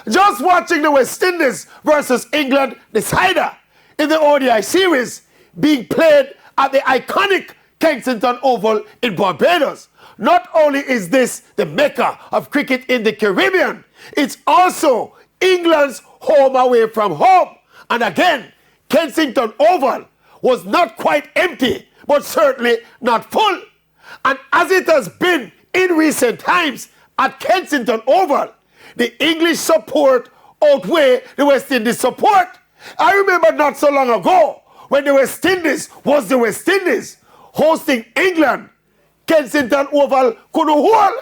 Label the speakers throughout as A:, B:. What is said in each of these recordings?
A: Just watching the West Indies versus England decider in the ODI series being played at the iconic Kensington Oval in Barbados. Not only is this the mecca of cricket in the Caribbean, it's also England's home away from home. And again, Kensington Oval was not quite empty, but certainly not full. And as it has been in recent times at Kensington Oval, the English support outweigh the West Indies support. I remember not so long ago when the West Indies was the West Indies hosting England. Kensington Oval couldn't hold.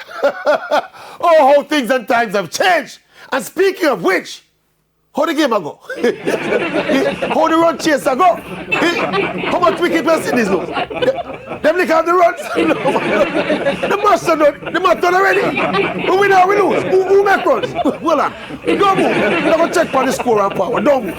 A: Oh, how things and times have changed. And speaking of which, how the game a go? How the run chase a go? How much wicket West Indies lose? Them lick out the runs? The master done. The master done already. Who win or we lose? Who make runs? Hold on. Don't move. Now go check for the score and power. Don't move.